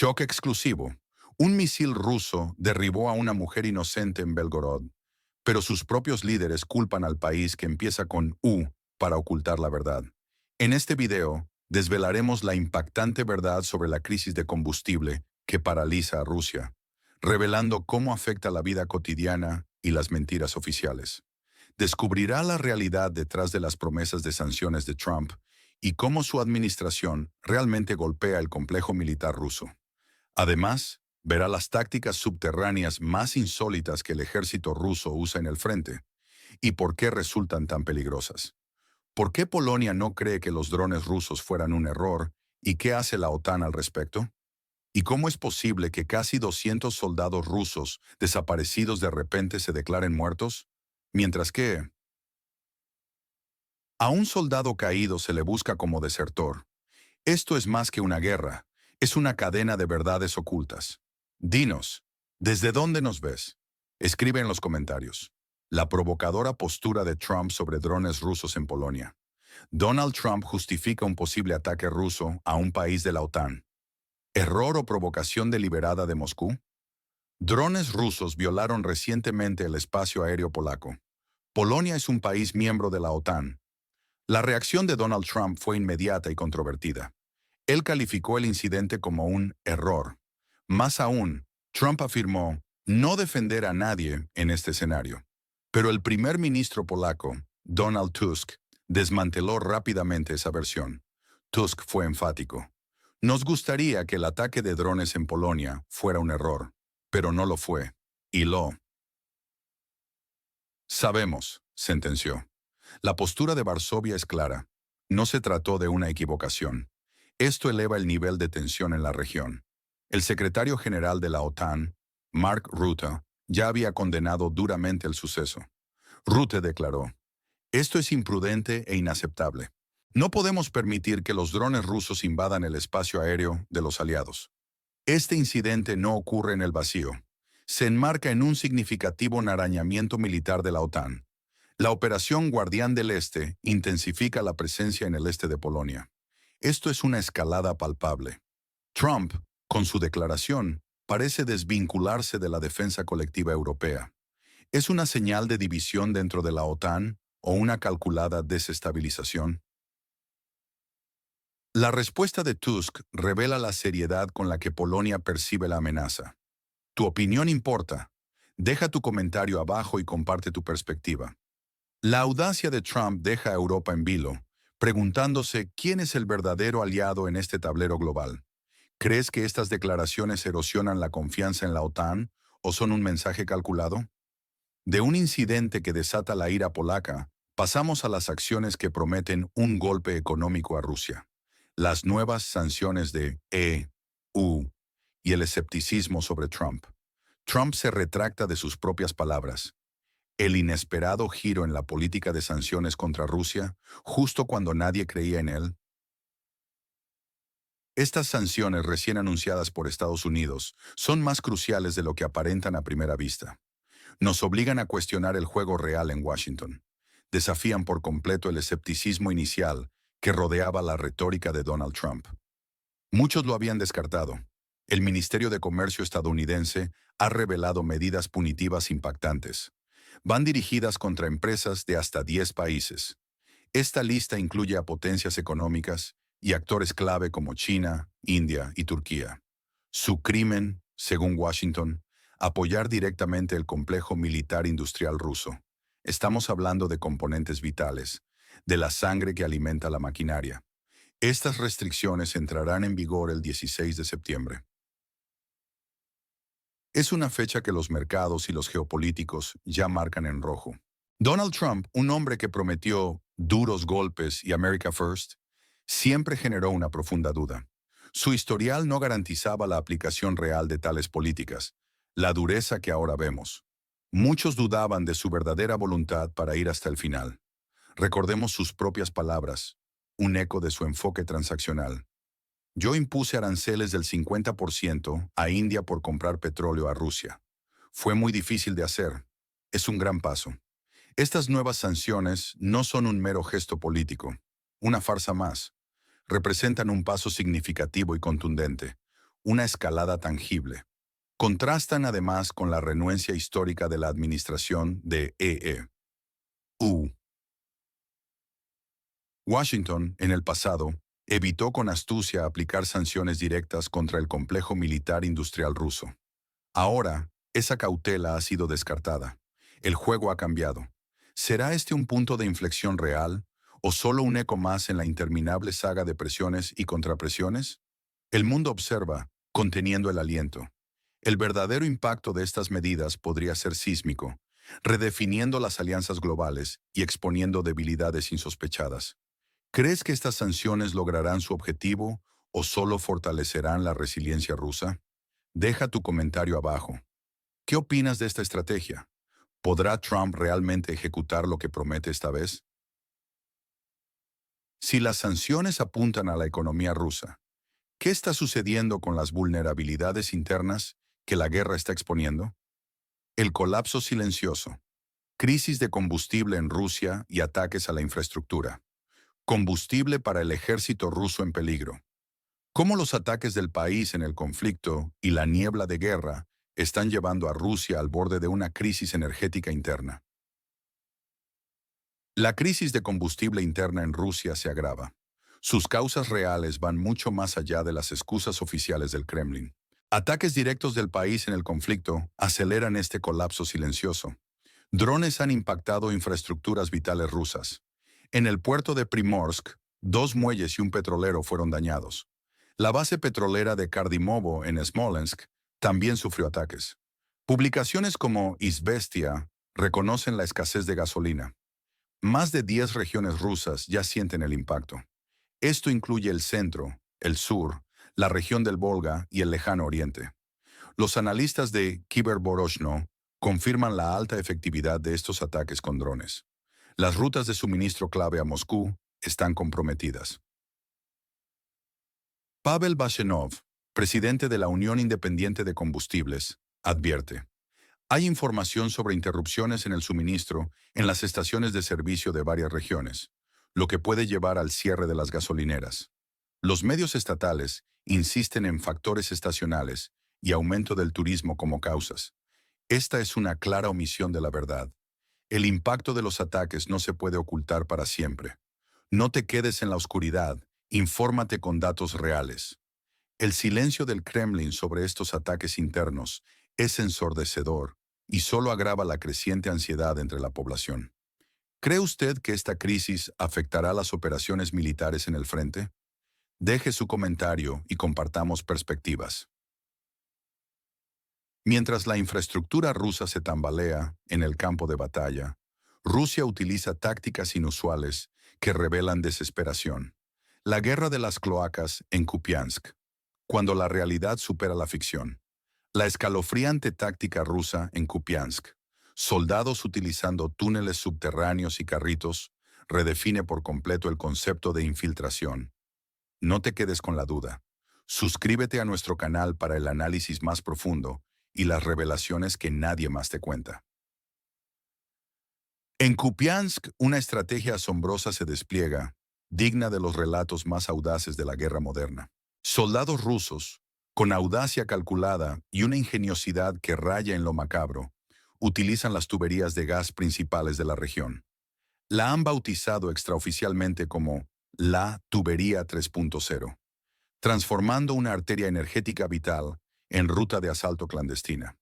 Shock exclusivo. Un misil ruso derribó a una mujer inocente en Belgorod, pero sus propios líderes culpan al país que empieza con U para ocultar la verdad. En este video, desvelaremos la impactante verdad sobre la crisis de combustible que paraliza a Rusia, revelando cómo afecta la vida cotidiana y las mentiras oficiales. Descubrirá la realidad detrás de las promesas de sanciones de Trump y cómo su administración realmente golpea el complejo militar ruso. Además, verá las tácticas subterráneas más insólitas que el ejército ruso usa en el frente y por qué resultan tan peligrosas. ¿Por qué Polonia no cree que los drones rusos fueran un error y qué hace la OTAN al respecto? ¿Y cómo es posible que casi 200 soldados rusos desaparecidos de repente se declaren muertos? Mientras que a un soldado caído se le busca como desertor. Esto es más que una guerra, es una cadena de verdades ocultas. Dinos, ¿desde dónde nos ves? Escribe en los comentarios. La provocadora postura de Trump sobre drones rusos en Polonia. Donald Trump justifica un posible ataque ruso a un país de la OTAN. ¿Error o provocación deliberada de Moscú? Drones rusos violaron recientemente el espacio aéreo polaco. Polonia es un país miembro de la OTAN. La reacción de Donald Trump fue inmediata y controvertida. Él calificó el incidente como un error. Más aún, Trump afirmó no defender a nadie en este escenario. Pero el primer ministro polaco, Donald Tusk, desmanteló rápidamente esa versión. Tusk fue enfático. Nos gustaría que el ataque de drones en Polonia fuera un error, pero no lo fue. Y lo sabemos, sentenció. La postura de Varsovia es clara. No se trató de una equivocación. Esto eleva el nivel de tensión en la región. El secretario general de la OTAN, Mark Rutte, ya había condenado duramente el suceso. Rutte declaró, esto es imprudente e inaceptable. No podemos permitir que los drones rusos invadan el espacio aéreo de los aliados. Este incidente no ocurre en el vacío. Se enmarca en un significativo enarañamiento militar de la OTAN. La operación Guardián del Este intensifica la presencia en el este de Polonia. Esto es una escalada palpable. Trump, con su declaración, parece desvincularse de la defensa colectiva europea. ¿Es una señal de división dentro de la OTAN o una calculada desestabilización? La respuesta de Tusk revela la seriedad con la que Polonia percibe la amenaza. Tu opinión importa. Deja tu comentario abajo y comparte tu perspectiva. La audacia de Trump deja a Europa en vilo, preguntándose quién es el verdadero aliado en este tablero global. ¿Crees que estas declaraciones erosionan la confianza en la OTAN o son un mensaje calculado? De un incidente que desata la ira polaca, pasamos a las acciones que prometen un golpe económico a Rusia. Las nuevas sanciones de EU y el escepticismo sobre Trump. Trump se retracta de sus propias palabras. El inesperado giro en la política de sanciones contra Rusia, justo cuando nadie creía en él. Estas sanciones recién anunciadas por Estados Unidos son más cruciales de lo que aparentan a primera vista. Nos obligan a cuestionar el juego real en Washington. Desafían por completo el escepticismo inicial que rodeaba la retórica de Donald Trump. Muchos lo habían descartado. El Ministerio de Comercio estadounidense ha revelado medidas punitivas impactantes. Van dirigidas contra empresas de hasta 10 países. Esta lista incluye a potencias económicas y actores clave como China, India y Turquía. Su crimen, según Washington, apoyar directamente el complejo militar industrial ruso. Estamos hablando de componentes vitales, de la sangre que alimenta la maquinaria. Estas restricciones entrarán en vigor el 16 de septiembre. Es una fecha que los mercados y los geopolíticos ya marcan en rojo. Donald Trump, un hombre que prometió duros golpes y America First, siempre generó una profunda duda. Su historial no garantizaba la aplicación real de tales políticas, la dureza que ahora vemos. Muchos dudaban de su verdadera voluntad para ir hasta el final. Recordemos sus propias palabras, un eco de su enfoque transaccional. Yo impuse aranceles del 50% a India por comprar petróleo a Rusia. Fue muy difícil de hacer. Es un gran paso. Estas nuevas sanciones no son un mero gesto político, una farsa más. Representan un paso significativo y contundente, una escalada tangible. Contrastan además con la renuencia histórica de la administración de E.E.U. Washington, en el pasado, evitó con astucia aplicar sanciones directas contra el complejo militar industrial ruso. Ahora, esa cautela ha sido descartada. El juego ha cambiado. ¿Será este un punto de inflexión real o solo un eco más en la interminable saga de presiones y contrapresiones? El mundo observa, conteniendo el aliento. El verdadero impacto de estas medidas podría ser sísmico, redefiniendo las alianzas globales y exponiendo debilidades insospechadas. ¿Crees que estas sanciones lograrán su objetivo o solo fortalecerán la resiliencia rusa? Deja tu comentario abajo. ¿Qué opinas de esta estrategia? ¿Podrá Trump realmente ejecutar lo que promete esta vez? Si las sanciones apuntan a la economía rusa, ¿qué está sucediendo con las vulnerabilidades internas que la guerra está exponiendo? El colapso silencioso, crisis de combustible en Rusia y ataques a la infraestructura. Combustible para el ejército ruso en peligro. ¿Cómo los ataques del país en el conflicto y la niebla de guerra están llevando a Rusia al borde de una crisis energética interna? La crisis de combustible interna en Rusia se agrava. Sus causas reales van mucho más allá de las excusas oficiales del Kremlin. Ataques directos del país en el conflicto aceleran este colapso silencioso. Drones han impactado infraestructuras vitales rusas. En el puerto de Primorsk, 2 muelles y un petrolero fueron dañados. La base petrolera de Kardimovo en Smolensk también sufrió ataques. Publicaciones como Izvestia reconocen la escasez de gasolina. Más de 10 regiones rusas ya sienten el impacto. Esto incluye el centro, el sur, la región del Volga y el lejano oriente. Los analistas de Kiber-Boroshno confirman la alta efectividad de estos ataques con drones. Las rutas de suministro clave a Moscú están comprometidas. Pavel Bashenov, presidente de la Unión Independiente de Combustibles, advierte: hay información sobre interrupciones en el suministro en las estaciones de servicio de varias regiones, lo que puede llevar al cierre de las gasolineras. Los medios estatales insisten en factores estacionales y aumento del turismo como causas. Esta es una clara omisión de la verdad. El impacto de los ataques no se puede ocultar para siempre. No te quedes en la oscuridad, infórmate con datos reales. El silencio del Kremlin sobre estos ataques internos es ensordecedor y solo agrava la creciente ansiedad entre la población. ¿Cree usted que esta crisis afectará las operaciones militares en el frente? Deje su comentario y compartamos perspectivas. Mientras la infraestructura rusa se tambalea en el campo de batalla, Rusia utiliza tácticas inusuales que revelan desesperación. La guerra de las cloacas en Kupiansk, cuando la realidad supera la ficción. La escalofriante táctica rusa en Kupiansk, soldados utilizando túneles subterráneos y carritos, redefine por completo el concepto de infiltración. No te quedes con la duda. Suscríbete a nuestro canal para el análisis más profundo y las revelaciones que nadie más te cuenta. En Kupiansk, una estrategia asombrosa se despliega, digna de los relatos más audaces de la guerra moderna. Soldados rusos, con audacia calculada y una ingeniosidad que raya en lo macabro, utilizan las tuberías de gas principales de la región. La han bautizado extraoficialmente como la Tubería 3.0, transformando una arteria energética vital en ruta de asalto clandestina.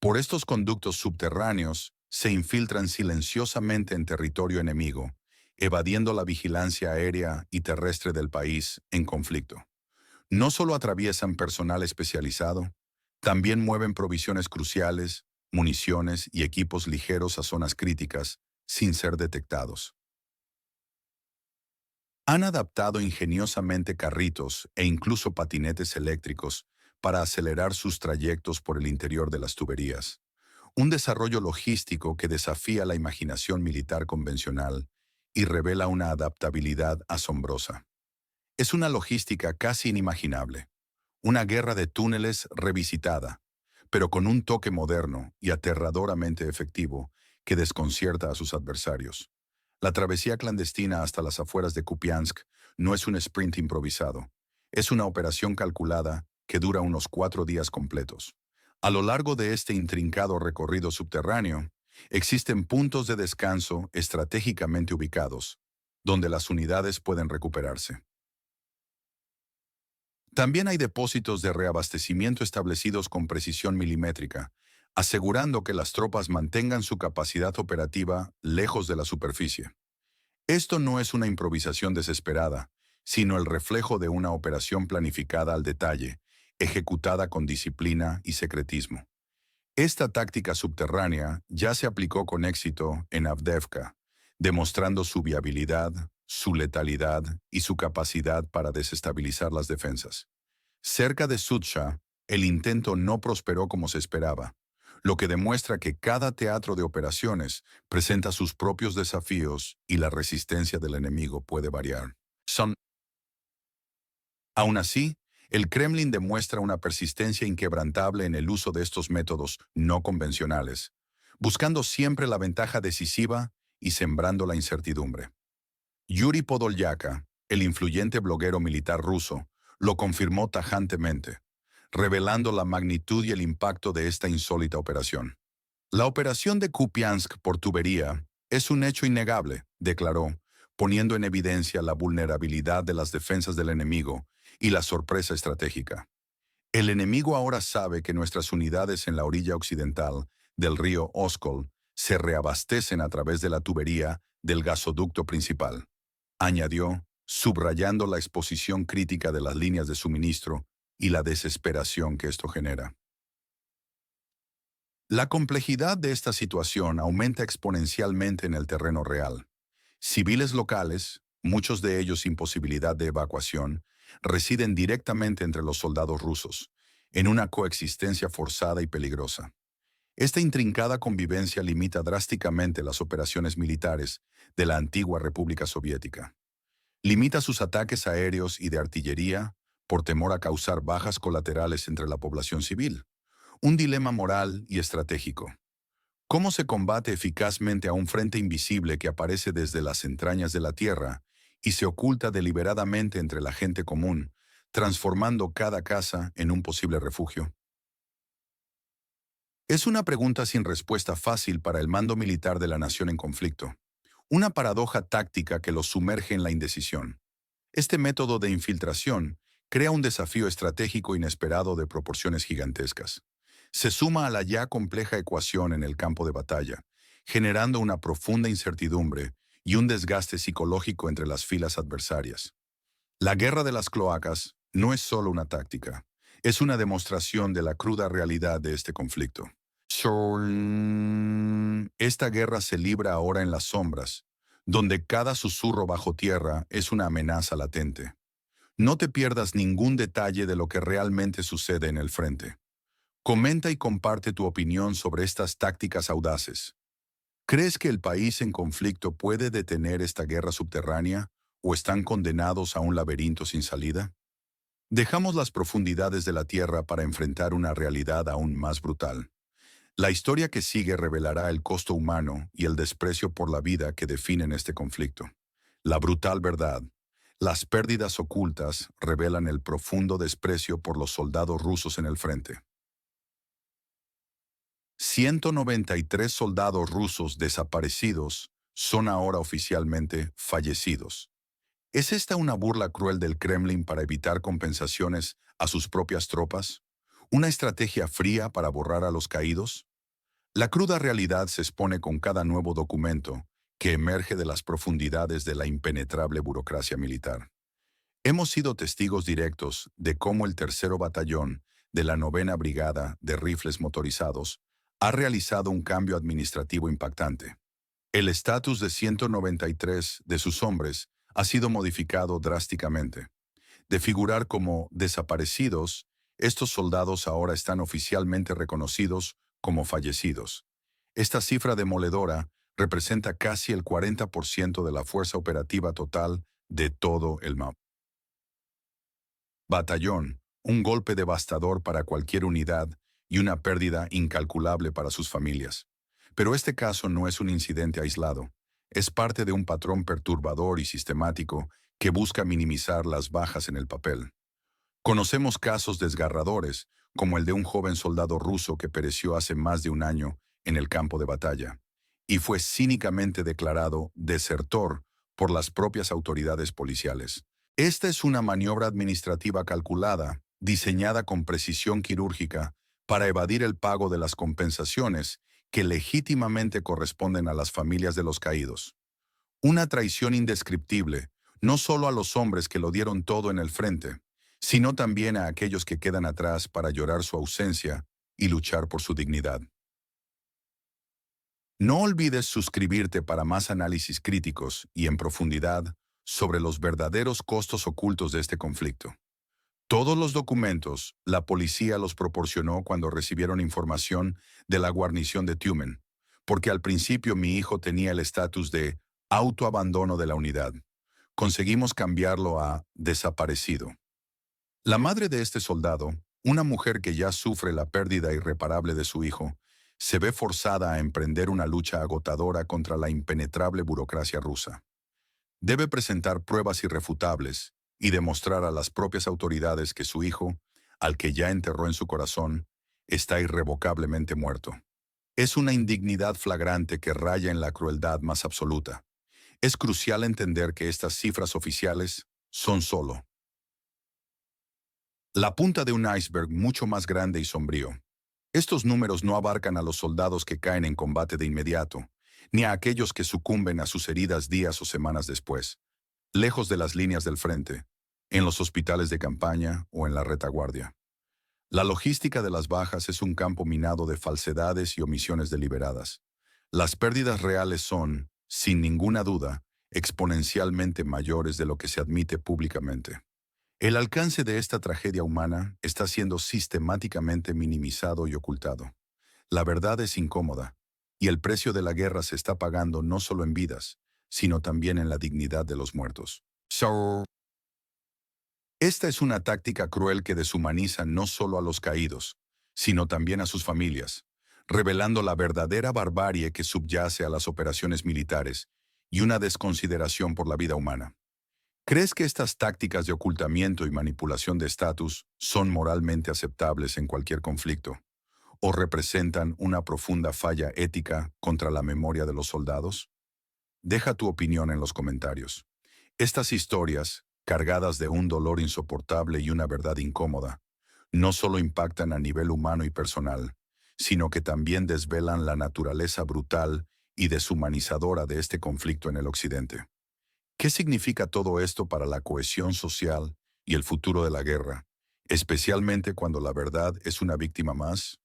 Por estos conductos subterráneos se infiltran silenciosamente en territorio enemigo, evadiendo la vigilancia aérea y terrestre del país en conflicto. No solo atraviesan personal especializado, también mueven provisiones cruciales, municiones y equipos ligeros a zonas críticas sin ser detectados. Han adaptado ingeniosamente carritos e incluso patinetes eléctricos para acelerar sus trayectos por el interior de las tuberías. Un desarrollo logístico que desafía la imaginación militar convencional y revela una adaptabilidad asombrosa. Es una logística casi inimaginable, una guerra de túneles revisitada, pero con un toque moderno y aterradoramente efectivo que desconcierta a sus adversarios. La travesía clandestina hasta las afueras de Kupiansk no es un sprint improvisado, es una operación calculada que dura unos 4 días completos. A lo largo de este intrincado recorrido subterráneo, existen puntos de descanso estratégicamente ubicados, donde las unidades pueden recuperarse. También hay depósitos de reabastecimiento establecidos con precisión milimétrica, asegurando que las tropas mantengan su capacidad operativa lejos de la superficie. Esto no es una improvisación desesperada, sino el reflejo de una operación planificada al detalle, ejecutada con disciplina y secretismo. Esta táctica subterránea ya se aplicó con éxito en Avdiivka, demostrando su viabilidad, su letalidad y su capacidad para desestabilizar las defensas. Cerca de Sutsha, el intento no prosperó como se esperaba, lo que demuestra que cada teatro de operaciones presenta sus propios desafíos y la resistencia del enemigo puede variar. Aún así, el Kremlin demuestra una persistencia inquebrantable en el uso de estos métodos no convencionales, buscando siempre la ventaja decisiva y sembrando la incertidumbre. Yuri Podolyaka, el influyente bloguero militar ruso, lo confirmó tajantemente, revelando la magnitud y el impacto de esta insólita operación. La operación de Kupiansk por tubería es un hecho innegable, declaró, poniendo en evidencia la vulnerabilidad de las defensas del enemigo y la sorpresa estratégica. El enemigo ahora sabe que nuestras unidades en la orilla occidental del río Oskol se reabastecen a través de la tubería del gasoducto principal, añadió, subrayando la exposición crítica de las líneas de suministro y la desesperación que esto genera. La complejidad de esta situación aumenta exponencialmente en el terreno real. Civiles locales, muchos de ellos sin posibilidad de evacuación, residen directamente entre los soldados rusos, en una coexistencia forzada y peligrosa. Esta intrincada convivencia limita drásticamente las operaciones militares de la antigua República Soviética. Limita sus ataques aéreos y de artillería por temor a causar bajas colaterales entre la población civil. Un dilema moral y estratégico. ¿Cómo se combate eficazmente a un frente invisible que aparece desde las entrañas de la tierra y se oculta deliberadamente entre la gente común, transformando cada casa en un posible refugio? Es una pregunta sin respuesta fácil para el mando militar de la nación en conflicto. Una paradoja táctica que los sumerge en la indecisión. Este método de infiltración crea un desafío estratégico inesperado de proporciones gigantescas. Se suma a la ya compleja ecuación en el campo de batalla, generando una profunda incertidumbre y un desgaste psicológico entre las filas adversarias. La guerra de las cloacas no es solo una táctica, es una demostración de la cruda realidad de este conflicto. Esta guerra se libra ahora en las sombras, donde cada susurro bajo tierra es una amenaza latente. No te pierdas ningún detalle de lo que realmente sucede en el frente. Comenta y comparte tu opinión sobre estas tácticas audaces. ¿Crees que el país en conflicto puede detener esta guerra subterránea o están condenados a un laberinto sin salida? Dejamos las profundidades de la tierra para enfrentar una realidad aún más brutal. La historia que sigue revelará el costo humano y el desprecio por la vida que definen este conflicto. La brutal verdad. Las pérdidas ocultas revelan el profundo desprecio por los soldados rusos en el frente. 193 soldados rusos desaparecidos son ahora oficialmente fallecidos. ¿Es esta una burla cruel del Kremlin para evitar compensaciones a sus propias tropas? ¿Una estrategia fría para borrar a los caídos? La cruda realidad se expone con cada nuevo documento que emerge de las profundidades de la impenetrable burocracia militar. Hemos sido testigos directos de cómo el tercero batallón de la 9ª Brigada de Rifles Motorizados ha realizado un cambio administrativo impactante. El estatus de 193 de sus hombres ha sido modificado drásticamente. De figurar como desaparecidos, estos soldados ahora están oficialmente reconocidos como fallecidos. Esta cifra demoledora representa casi el 40% de la fuerza operativa total de todo el batallón, un golpe devastador para cualquier unidad y una pérdida incalculable para sus familias. Pero este caso no es un incidente aislado, es parte de un patrón perturbador y sistemático que busca minimizar las bajas en el papel. Conocemos casos desgarradores, como el de un joven soldado ruso que pereció hace más de un año en el campo de batalla, y fue cínicamente declarado desertor por las propias autoridades policiales. Esta es una maniobra administrativa calculada, diseñada con precisión quirúrgica, para evadir el pago de las compensaciones que legítimamente corresponden a las familias de los caídos. Una traición indescriptible, no solo a los hombres que lo dieron todo en el frente, sino también a aquellos que quedan atrás para llorar su ausencia y luchar por su dignidad. No olvides suscribirte para más análisis críticos y en profundidad sobre los verdaderos costos ocultos de este conflicto. Todos los documentos la policía los proporcionó cuando recibieron información de la guarnición de Tumen, porque al principio mi hijo tenía el estatus de autoabandono de la unidad. Conseguimos cambiarlo a desaparecido. La madre de este soldado, una mujer que ya sufre la pérdida irreparable de su hijo, se ve forzada a emprender una lucha agotadora contra la impenetrable burocracia rusa. Debe presentar pruebas irrefutables y demostrar a las propias autoridades que su hijo, al que ya enterró en su corazón, está irrevocablemente muerto. Es una indignidad flagrante que raya en la crueldad más absoluta. Es crucial entender que estas cifras oficiales son solo la punta de un iceberg mucho más grande y sombrío. Estos números no abarcan a los soldados que caen en combate de inmediato, ni a aquellos que sucumben a sus heridas días o semanas después, lejos de las líneas del frente, en los hospitales de campaña o en la retaguardia. La logística de las bajas es un campo minado de falsedades y omisiones deliberadas. Las pérdidas reales son, sin ninguna duda, exponencialmente mayores de lo que se admite públicamente. El alcance de esta tragedia humana está siendo sistemáticamente minimizado y ocultado. La verdad es incómoda, y el precio de la guerra se está pagando no solo en vidas, sino también en la dignidad de los muertos. Esta es una táctica cruel que deshumaniza no solo a los caídos, sino también a sus familias, revelando la verdadera barbarie que subyace a las operaciones militares y una desconsideración por la vida humana. ¿Crees que estas tácticas de ocultamiento y manipulación de estatus son moralmente aceptables en cualquier conflicto? ¿O representan una profunda falla ética contra la memoria de los soldados? Deja tu opinión en los comentarios. Estas historias, cargadas de un dolor insoportable y una verdad incómoda, no solo impactan a nivel humano y personal, sino que también desvelan la naturaleza brutal y deshumanizadora de este conflicto en el Occidente. ¿Qué significa todo esto para la cohesión social y el futuro de la guerra, especialmente cuando la verdad es una víctima más?